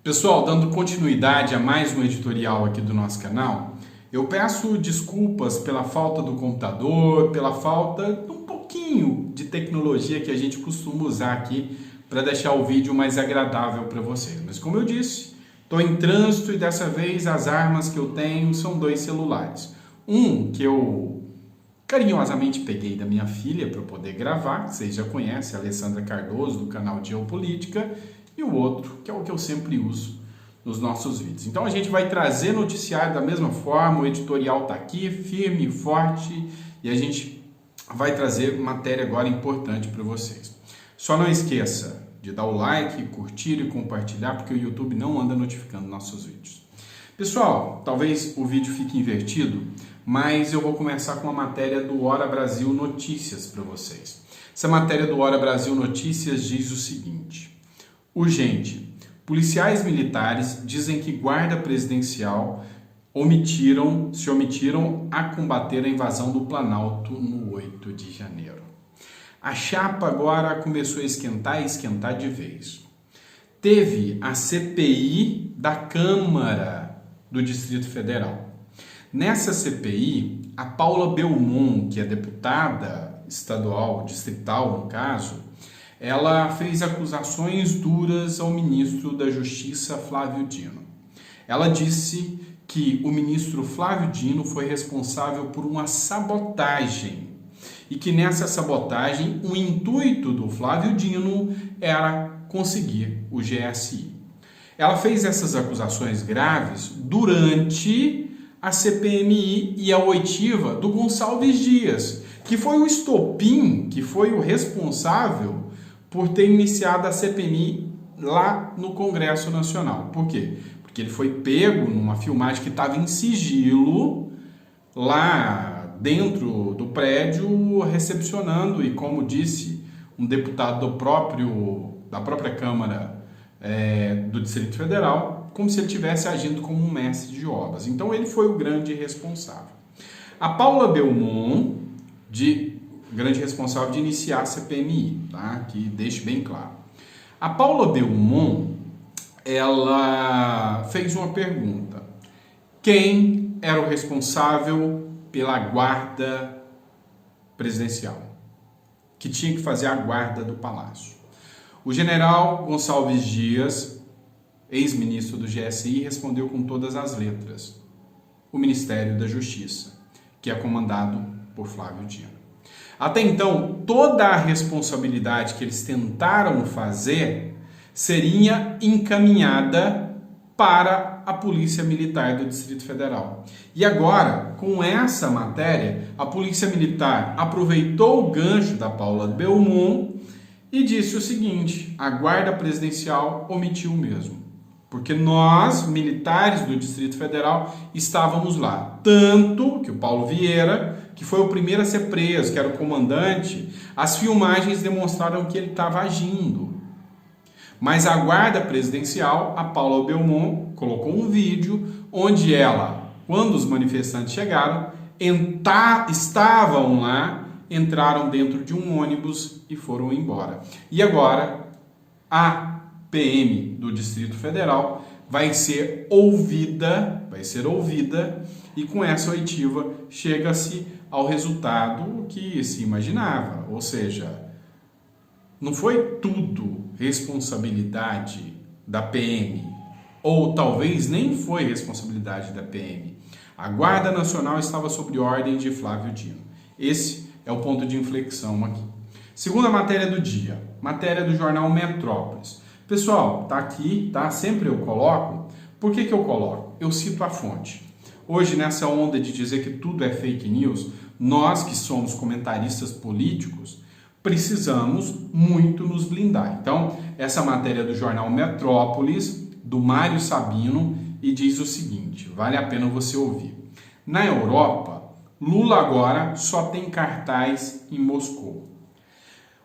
Pessoal, dando continuidade a mais um editorial aqui do nosso canal, eu peço desculpas pela falta do computador, pela falta de um pouquinho de tecnologia que a gente costuma usar aqui para deixar o vídeo mais agradável para vocês. Mas como eu disse, estou em trânsito e dessa vez as armas que eu tenho são dois celulares. Um que eu carinhosamente peguei da minha filha para poder gravar, que vocês já conhecem, a Alessandra Cardoso, do canal Geopolítica, e o outro, que é o que eu sempre uso nos nossos vídeos. Então a gente vai trazer noticiário da mesma forma, o editorial está aqui, firme e forte, e a gente vai trazer matéria agora importante para vocês. Só não esqueça de dar o like, curtir e compartilhar, porque o YouTube não anda notificando nossos vídeos. Pessoal, talvez o vídeo fique invertido, mas eu vou começar com a matéria do Hora Brasil Notícias para vocês. Essa matéria do Hora Brasil Notícias diz o seguinte: urgente. Policiais militares dizem que guarda presidencial se omitiram a combater a invasão do Planalto no 8 de janeiro. A chapa agora começou a esquentar de vez. Teve a CPI da Câmara do Distrito Federal. Nessa CPI, a Paula Belmont, que é deputada estadual, distrital no caso, ela fez acusações duras ao ministro da Justiça, Flávio Dino. Ela disse que o ministro Flávio Dino foi responsável por uma sabotagem e que nessa sabotagem o intuito do Flávio Dino era conseguir o GSI. Ela fez essas acusações graves durante a CPMI e a oitiva do Gonçalves Dias, que foi o estopim, que foi o responsável por ter iniciado a CPMI lá no Congresso Nacional. Por quê? Porque ele foi pego numa filmagem que estava em sigilo lá dentro do prédio recepcionando e, como disse um deputado da própria Câmara do Distrito Federal, como se ele estivesse agindo como um mestre de obras. Então ele foi o grande responsável. A Paula Belmont, grande responsável de iniciar a CPMI, tá? Que deixe bem claro. A Paula Belmont, ela fez uma pergunta: quem era o responsável pela guarda presidencial, que tinha que fazer a guarda do Palácio? O general Gonçalves Dias, ex-ministro do GSI, respondeu com todas as letras: o Ministério da Justiça, que é comandado por Flávio Dino. Até então, toda a responsabilidade que eles tentaram fazer seria encaminhada para a Polícia Militar do Distrito Federal. E agora, com essa matéria, a Polícia Militar aproveitou o gancho da Paula Belmont e disse o seguinte: a Guarda Presidencial omitiu mesmo, porque nós, militares do Distrito Federal, estávamos lá. Tanto que o Paulo Vieira, que foi o primeiro a ser preso, que era o comandante, as filmagens demonstraram que ele estava agindo. Mas a Guarda Presidencial, a Paula Belmont, colocou um vídeo onde ela, quando os manifestantes chegaram, estavam lá, entraram dentro de um ônibus e foram embora. E agora, a PM do Distrito Federal vai ser ouvida, e com essa oitiva chega-se ao resultado que se imaginava, ou seja, não foi tudo responsabilidade da PM, ou talvez nem foi responsabilidade da PM. A Guarda Nacional estava sob ordem de Flávio Dino. Esse é o ponto de inflexão aqui. Segunda matéria do dia, matéria do jornal Metrópolis. Pessoal, tá aqui, tá? Sempre eu coloco. Por que eu coloco? Eu cito a fonte. Hoje, nessa onda de dizer que tudo é fake news, nós que somos comentaristas políticos, precisamos muito nos blindar. Então, essa matéria do jornal Metrópolis, do Mário Sabino, e diz o seguinte, vale a pena você ouvir. Na Europa, Lula agora só tem cartaz em Moscou.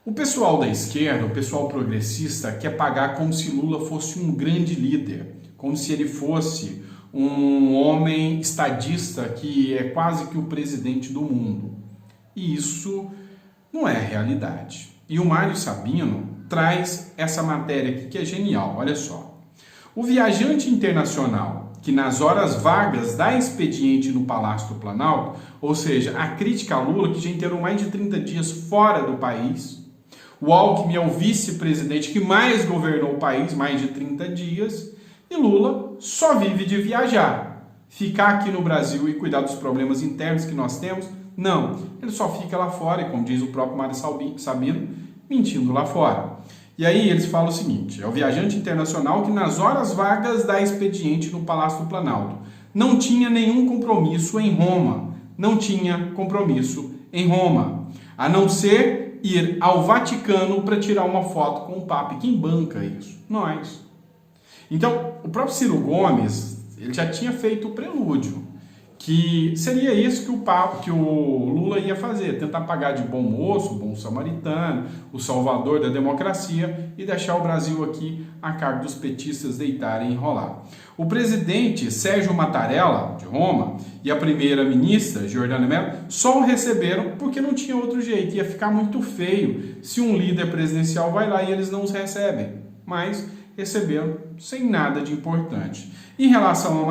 O pessoal da esquerda, o pessoal progressista, quer pagar como se Lula fosse um grande líder, como se ele fosse um homem estadista que é quase que o presidente do mundo. E isso não é realidade. E o Mário Sabino traz essa matéria aqui que é genial, olha só. O viajante internacional que nas horas vagas dá expediente no Palácio do Planalto, ou seja, a crítica a Lula, que já inteirou mais de 30 dias fora do país, o Alckmin é o vice-presidente que mais governou o país, mais de 30 dias, e Lula só vive de viajar. Ficar aqui no Brasil e cuidar dos problemas internos que nós temos? Não, ele só fica lá fora, e como diz o próprio Mário Sabino, mentindo lá fora. E aí eles falam o seguinte, é o viajante internacional que nas horas vagas dá expediente no Palácio do Planalto. Não tinha nenhum compromisso em Roma, a não ser ir ao Vaticano para tirar uma foto com o Papa. E quem banca isso? Nós. Então, o próprio Ciro Gomes, ele já tinha feito o prelúdio, que seria isso que o Lula ia fazer, tentar pagar de bom moço, bom samaritano, o salvador da democracia e deixar o Brasil aqui a cargo dos petistas deitarem e enrolar. O presidente Sérgio Mattarella, de Roma, e a primeira-ministra, Giordana Mello, só o receberam porque não tinha outro jeito. Ia ficar muito feio se um líder presidencial vai lá e eles não os recebem. Mas receberam sem nada de importante. Em relação ao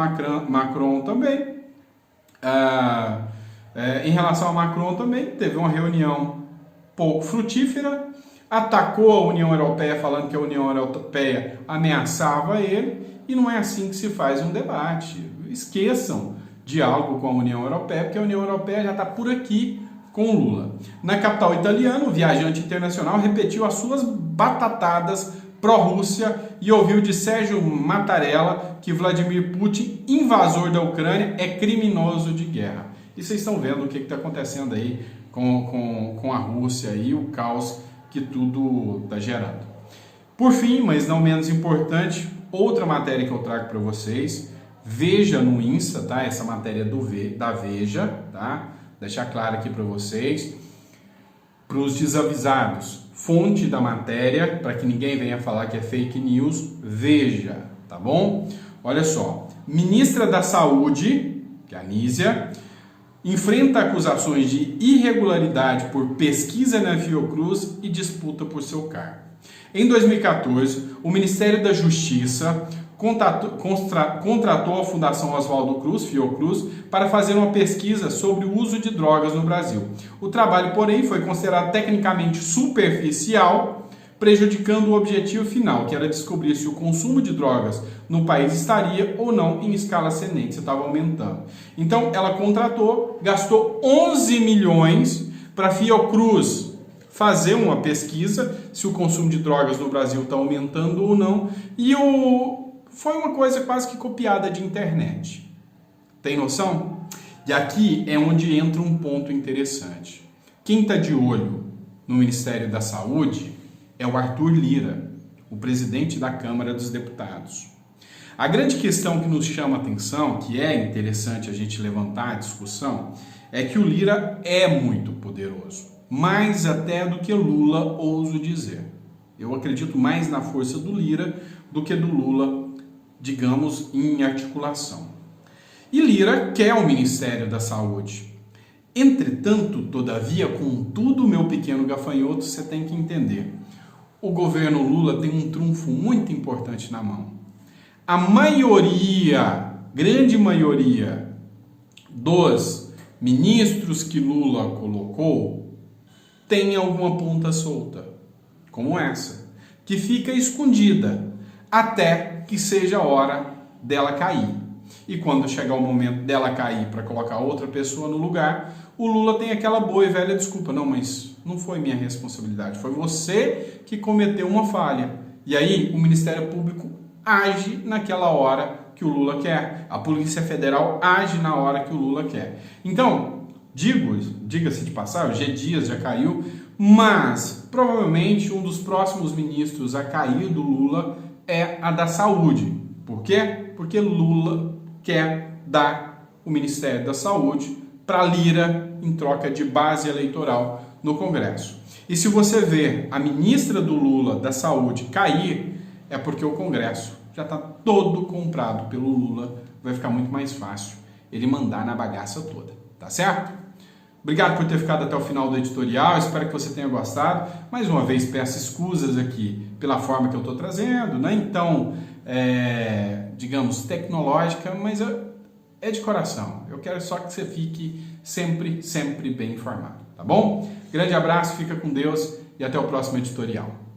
Macron também, teve uma reunião pouco frutífera, atacou a União Europeia falando que a União Europeia ameaçava ele, e não é assim que se faz um debate. Esqueçam diálogo com a União Europeia, porque a União Europeia já está por aqui com o Lula. Na capital italiana, o viajante internacional repetiu as suas batatadas pró-Rússia e ouviu de Sérgio Mattarella que Vladimir Putin, invasor da Ucrânia, é criminoso de guerra. E vocês estão vendo o que está acontecendo aí com a Rússia e o caos que tudo está gerando. Por fim, mas não menos importante, outra matéria que eu trago para vocês, Veja no Insta, tá? Essa matéria da Veja, tá? Deixar claro aqui para vocês. Para os desavisados, fonte da matéria, para que ninguém venha falar que é fake news, Veja, tá bom? Olha só, ministra da Saúde, que é a Anísia, enfrenta acusações de irregularidade por pesquisa na Fiocruz e disputa por seu cargo. Em 2014, o Ministério da Justiça contratou a Fundação Oswaldo Cruz, Fiocruz, para fazer uma pesquisa sobre o uso de drogas no Brasil. O trabalho, porém, foi considerado tecnicamente superficial, prejudicando o objetivo final, que era descobrir se o consumo de drogas no país estaria ou não em escala ascendente, se estava aumentando. Então, ela contratou, gastou 11 milhões para a Fiocruz fazer uma pesquisa se o consumo de drogas no Brasil está aumentando ou não, e foi uma coisa quase que copiada de internet. Tem noção? E aqui é onde entra um ponto interessante. Quem está de olho no Ministério da Saúde é o Arthur Lira, o presidente da Câmara dos Deputados. A grande questão que nos chama a atenção, que é interessante a gente levantar a discussão, é que o Lira é muito poderoso. Mais até do que Lula, ouso dizer. Eu acredito mais na força do Lira do que do Lula, digamos, em articulação. E Lira quer o Ministério da Saúde. Entretanto, todavia, contudo, meu pequeno gafanhoto, você tem que entender. O governo Lula tem um trunfo muito importante na mão. A maioria, grande maioria, dos ministros que Lula colocou tem alguma ponta solta, como essa, que fica escondida até que seja a hora dela cair. E quando chegar o momento dela cair para colocar outra pessoa no lugar, o Lula tem aquela boa e velha desculpa. Não, mas não foi minha responsabilidade, foi você que cometeu uma falha. E aí o Ministério Público age naquela hora que o Lula quer. A Polícia Federal age na hora que o Lula quer. Então, diga-se de passagem, G. Dias já caiu, mas provavelmente um dos próximos ministros a cair do Lula é a da Saúde. Por quê? Porque Lula quer dar o Ministério da Saúde para Lira em troca de base eleitoral no Congresso. E se você ver a ministra do Lula da Saúde cair, é porque o Congresso já está todo comprado pelo Lula, vai ficar muito mais fácil ele mandar na bagaça toda, tá certo? Obrigado por ter ficado até o final do editorial, espero que você tenha gostado. Mais uma vez peço escusas aqui pela forma que eu estou trazendo, né? Então, digamos, tecnológica, mas é de coração. Eu quero só que você fique sempre bem informado, tá bom? Grande abraço, fica com Deus e até o próximo editorial.